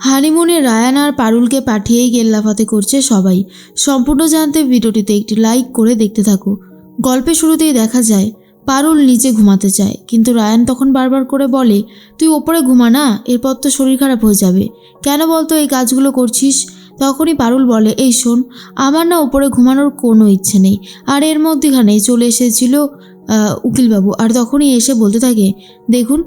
হানিমুনে রায়ান আর পারুলকে পাঠিয়েই গেল্লাফাতে করছে সবাই। সম্পূর্ণ জানতে ভিডিওটিতে একটি লাইক করে দেখতে থাকো। গল্পের শুরুতেই দেখা যায় পারুল নিচে ঘুমাতে চায়, কিন্তু রায়ান তখন বারবার করে বলে, তুই ওপরে ঘুমা না, এরপর তো শরীর খারাপ হয়ে যাবে, কেন বলতো এই কাজগুলো করছিস। তখনই পারুল বলে, এই শোন, আমার না ওপরে ঘুমানোর কোনো ইচ্ছে নেই। আর এর মধ্যেখানেই চলে এসেছিল উকিলবাবু, আর তখনই এসে বলতে থাকে, দেখুন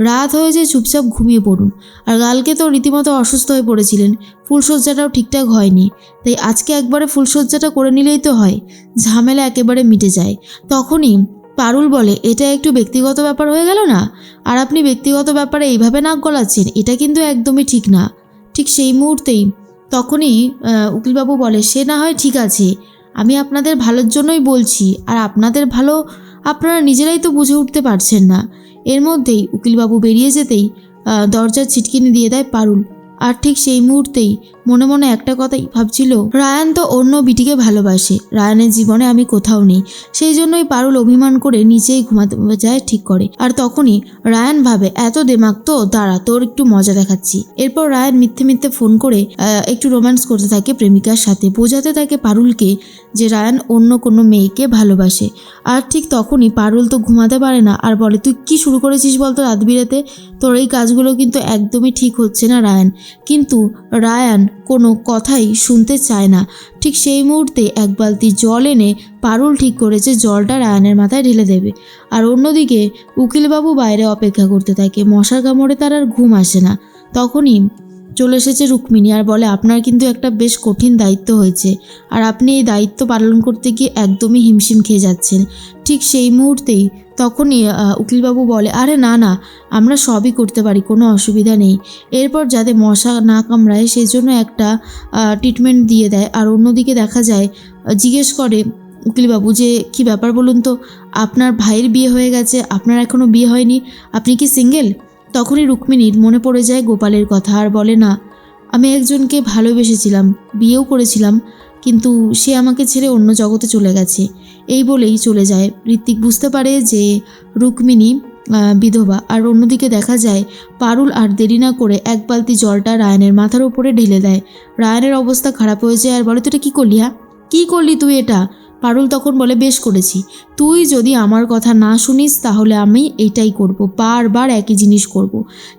রাত হয়েছে, চুপচাপ ঘুমিয়ে পড়ুন। আর কালকে তো রীতিমতো অসুস্থ হয়ে পড়েছিলেন, ফুলশয্যাটাও ঠিকঠাক হয়নি, তাই আজকে একবারে ফুলশয্যাটা করে নিলেই তো হয়, ঝামেলা একেবারে মিটে যায়। তখনই পারুল বলে, এটা একটু ব্যক্তিগত ব্যাপার হয়ে গেল না? আর আপনি ব্যক্তিগত ব্যাপারে এইভাবে নাক গলাচ্ছেন, এটা কিন্তু একদমই ঠিক না। ঠিক সেই মুহূর্তেই তখনই উকিলবাবু বলে, সে না হয় ঠিক আছে, আমি আপনাদের ভালোর জন্যই বলছি, আর আপনাদের ভালো আপনারা নিজেরাই তো বুঝে উঠতে পারছেন না। এর মধ্যেই উকিলবাবু বেরিয়ে যেতেই দরজার ছিটকিনি দিয়ে দেয় পারুল। আর ঠিক সেই মুহূর্তেই মনে মনে একটা কথাই ভাবছিল, রায়ান তো অন্য বিটিকে ভালোবাসে, রায়ানের জীবনে আমি কোথাও নেই। সেই জন্যই পারুল অভিমান করে নিচেই ঘুমাতে যায় ঠিক করে। আর তখনই রায়ান ভাবে, এত দেমাগ তো, দাঁড়া তোর একটু মজা দেখাচ্ছি। এরপর রায়ান মিথ্যে মিথ্যে ফোন করে একটু রোম্যান্স করতে থাকে প্রেমিকার সাথে, বোঝাতে থাকে পারুলকে যে রায়ান অন্য কোনো মেয়েকে ভালোবাসে। আর ঠিক তখনই পারুল তো ঘুমাতে পারে না, আর বলে, তুই কি শুরু করেছিস বলতো রাত বিরেতে, তোর এই কাজগুলো কিন্তু একদমই ঠিক হচ্ছে না রায়ান। কিন্তু রায়ান কোনো কথাই শুনতে চায় না। ঠিক সেই মুহূর্তে এক বালতি জল এনে পারুল ঠিক করেছে জলটা রায়ানের মাথায় ঢেলে দেবে। আর অন্যদিকে উকিলবাবু বাইরে অপেক্ষা করতে থাকে, মশার কামড়ে তার আর ঘুম আসে না। তখনই চলে এসেছে রুক্মিণী আর বলে, আপনার কিন্তু একটা বেশ কঠিন দায়িত্ব হয়েছে, আর আপনি এই দায়িত্ব পালন করতে গিয়ে একদমই হিমশিম খেয়ে যাচ্ছেন। ঠিক সেই মুহূর্তেই তখনই উকিলবাবু বলে, আরে না না, আমরা সবই করতে পারি, কোনো অসুবিধা নেই। এরপর যাতে মশা না কামড়ায় সেই জন্য একটা ট্রিটমেন্ট দিয়ে দেয়। আর অন্যদিকে দেখা যায় জিজ্ঞেস করে উকিলবাবু যে, কি ব্যাপার বলুন তো, আপনার ভাইয়ের বিয়ে হয়ে গেছে, আপনার এখনও বিয়ে হয়নি, আপনি কি সিঙ্গেল? তখনই রুক্মিণীর মনে পড়ে যায় গোপালের কথা, আর বলে, না, আমি একজনকে ভালোবেসেছিলাম, বিয়েও করেছিলাম, কিন্তু সে আমাকে ছেড়ে অন্য জগতে চলে গেছে। এই বলেই চলে যায়। ঋত্বিক বুঝতে পারে যে রুক্মিণী বিধবা। আর অন্যদিকে দেখা যায় পারুল আর দেরি না করে এক বালতি জলটা রায়ানের মাথার উপরে ঢেলে দেয়। রায়ানের অবস্থা খারাপ হয়ে যায় আর বলে, তুই এটা কী করলি? হ্যাঁ, কী করলি তুই এটা? পারুল তখন বলে, বেশ করেছি, তুই যদি আমার কথা না শুনিস তাহলে আমি এইটাই করব, বারবার একই জিনিস করব,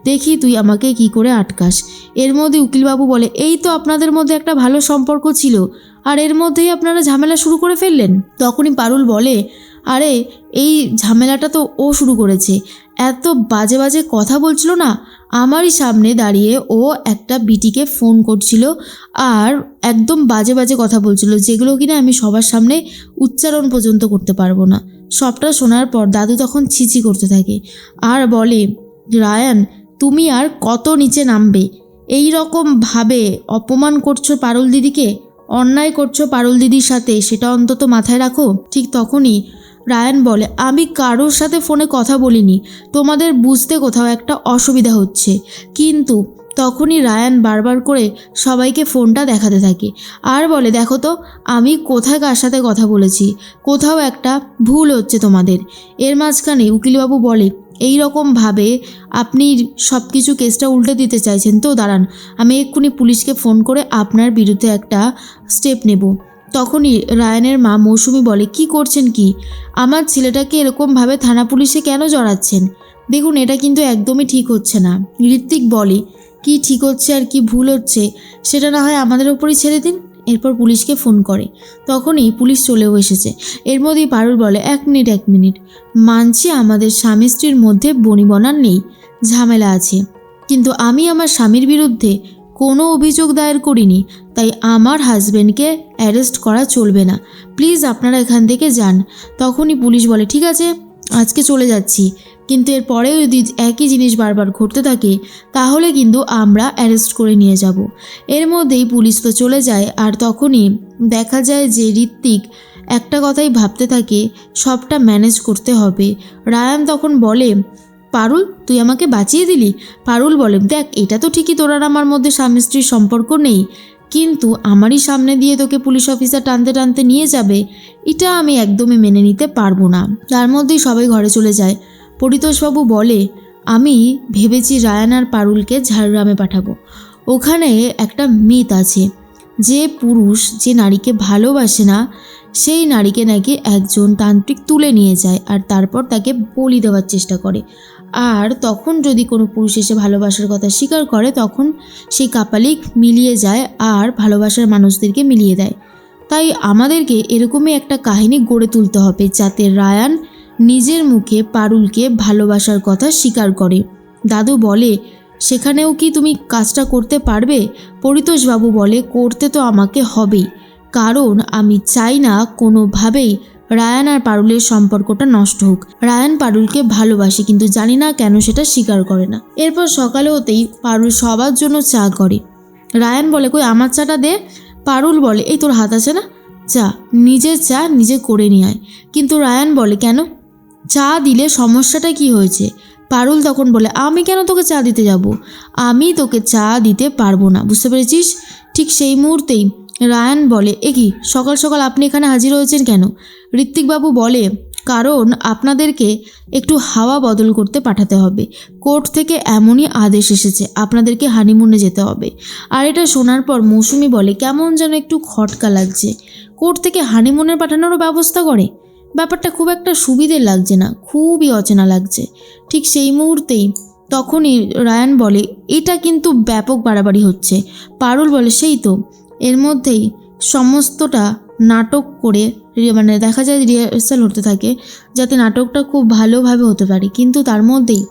দেখি তুই আমাকে কি করে আটকাস। এর মধ্যে উকিলবাবু বলে, এই তো আপনাদের মধ্যে একটা ভালো সম্পর্ক ছিল, আর এর মধ্যেই আপনারা ঝামেলা শুরু করে ফেললেন। তখনই পারুল বলে, আরে এই ঝামেলাটা তো ও শুরু করেছে, এত বাজে বাজে কথা বলছিল না, আমারই সামনে দাঁড়িয়ে ও একটা বিটিকে ফোন করছিল আর একদম বাজে বাজে কথা বলছিল, যেগুলো কিনা আমি সবার সামনে উচ্চারণ পর্যন্ত করতে পারবো না। সবটা শোনার পর দাদু তখন ছিছি করতে থাকে আর বলে, রায়ান তুমি আর কত নিচে নামবে? এই রকম ভাবে অপমান করছো পারুল দিদিকে, অন্যায় করছো পারুল দিদির সাথে, সেটা অন্তত মাথায় রাখো। ঠিক তখনই রায়ান বলে, আমি কারোর সাথে ফোনে কথা বলিনি, তোমাদের বুঝতে কোথাও একটা অসুবিধা হচ্ছে। কিন্তু তখনই রায়ান বারবার করে সবাইকে ফোনটা দেখাতে থাকে আর বলে, দেখো তো আমি কোথায় কার সাথে কথা বলেছি, কোথাও একটা ভুল হচ্ছে তোমাদের। এর মাঝখানে উকিলবাবু বলে, এই রকমভাবে আপনি সব কিছু কেসটা উল্টে দিতে চাইছেন তো, দাঁড়ান আমি এক্ষুনি পুলিশকে ফোন করে আপনার বিরুদ্ধে একটা স্টেপ নেব। তখনই রায়ানের মা মৌসুমি বলে, কি করছেন কি? আমার ছেলেটাকে এরকমভাবে থানা পুলিশে কেন জড়াচ্ছেন? দেখুন এটা কিন্তু একদমই ঠিক হচ্ছে না। ঋত্বিক বলে, কি ঠিক হচ্ছে আর কি ভুল হচ্ছে সেটা না হয় আমাদের ওপরই ছেড়ে দিন। এরপর পুলিশকে ফোন করে, তখনই পুলিশ চলেও এসেছে। এর মধ্যেই পারুল বলে, এক মিনিট, মানছি আমাদের স্বামী স্ত্রীর মধ্যে বনিবনা নেই, ঝামেলা আছে, কিন্তু আমি আমার স্বামীর বিরুদ্ধে কোনো অভিযোগ দায়ের করিনি, তাই আমার হাজব্যান্ডকে অ্যারেস্ট করা চলবে না, প্লিজ আপনারা এখান থেকে যান। তখনই পুলিশ বলে, ঠিক আছে আজকে চলে যাচ্ছি, কিন্তু এর পরেও যদি একই জিনিস বারবার ঘটতে থাকে তাহলে কিন্তু আমরা অ্যারেস্ট করে নিয়ে যাব। এর মধ্যেই পুলিশ তো চলে যায়। আর তখনই দেখা যায় যে ঋত্বিক একটা কথাই ভাবতে থাকে, সবটা ম্যানেজ করতে হবে। রায়ান তখন বলে, পারুল তুই আমাকে বাঁচিয়ে দিলি। পারুল বলে, দেখ এটা তো ঠিকই তোর আর আমার মধ্যে স্বামী স্ত্রীর সম্পর্ক নেই, কিন্তু আমারই সামনে দিয়ে তোকে পুলিশ অফিসার টানতে টানতে নিয়ে যাবে, এটা আমি একদমই মেনে নিতে পারবো না। তার মধ্যেই সবাই ঘরে চলে যায়। পরিতোষবাবু বলে, আমি ভেবেছি রায়ান আর পারুলকে ঝাড়গ্রামে পাঠাবো, ওখানে একটা মিথ আছে যে পুরুষ যে নারীকে ভালোবাসে না সেই নারীকে নাকি একজন তান্ত্রিক তুলে নিয়ে যায় আর তারপর তাকে বলি দেওয়ার চেষ্টা করে। আর তখন যদি কোনো পুরুষ এসে ভালোবাসার কথা স্বীকার করে তখন সেই কাপালিক মিলিয়ে যায় আর ভালোবাসার মানুষদেরকে মিলিয়ে দেয়। তাই আমাদেরকে এরকমই একটা কাহিনী গড়ে তুলতে হবে যাতে রায়ান নিজের মুখে পারুলকে ভালোবাসার কথা স্বীকার করে। দাদু বলে, সেখানেও কি তুমি কাজটা করতে পারবে? পরিতোষবাবু বলে, করতে তো আমাকে হবেই, কারণ আমি চাই না কোনোভাবেই রায়ান আর পারুলের সম্পর্কটা নষ্ট হোক। রায়ান পারুলকে ভালোবাসে, কিন্তু জানি না কেন সেটা স্বীকার করে না। এরপর সকালে হতেই পারুল সবার জন্য চা করে। রায়ান বলে, কই আমার চাটা দে। পারুল বলে, এই তোর হাত আছে না, চা নিজের চা নিজে করে নিয়ে আয়। কিন্তু রায়ান বলে, কেন, চা দিলে সমস্যাটা কি হয়েছে? পারুল তখন বলে, আমি কেন তোকে চা দিতে যাব? আমি তোকে চা দিতে পারবো না, বুঝতে পেরেছিস? ঠিক সেই মুহূর্তেই রায়ান বলে, এ কি সকাল সকাল আপনি এখানে হাজির হয়েছেন কেন? ঋত্বিকবাবু বলে, কারণ আপনাদেরকে একটু হাওয়া বদল করতে পাঠাতে হবে। কোর্ট থেকে এমনই আদেশ এসেছে, আপনাদেরকে হানিমুনে যেতে হবে। আর এটা শোনার পর মৌসুমি বলে, কেমন যেন একটু খটকা লাগছে। কোর্ট থেকে হানিমুনে পাঠানোরও ব্যবস্থা করে? ব্যাপারটা খুব একটা সুবিধে লাগছে না, খুবই অচেনা লাগছে। ঠিক সেই মুহূর্তেই তখনই রায়ান বলে, এটা কিন্তু ব্যাপক বাড়াবাড়ি হচ্ছে। পারুল বলে, সেই তো, এর মধ্যেই সমস্তটা নাটক করে মানে দেখা যায় রিহার্সাল হতে থাকে যাতে নাটকটা খুব ভালোভাবে হতে পারে। কিন্তু তার মধ্যেই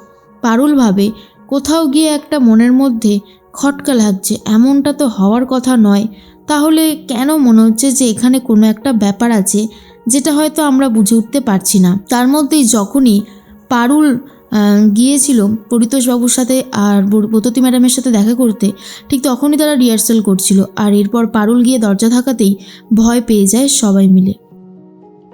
পারুল ভাবে কোথাও গিয়ে একটা মনের মধ্যে খটকা লাগছে, এমনটা তো হওয়ার কথা নয়। তাহলে কেন মনে হচ্ছে যে এখানে কোনো একটা ব্যাপার আছে যেটা হয়তো আমরা বুঝে উঠতে পারছি না। তার মধ্যেই যখনই পারুল গিয়েছিল পরিতোষবাবুর সাথে আর ব্রততী ম্যাডামের সাথে দেখা করতে, ঠিক তখনই তারা রিহার্সাল করছিল। আর এরপর পারুল গিয়ে দরজা ধাকাতেই ভয় পেয়ে যায় সবাই মিলে।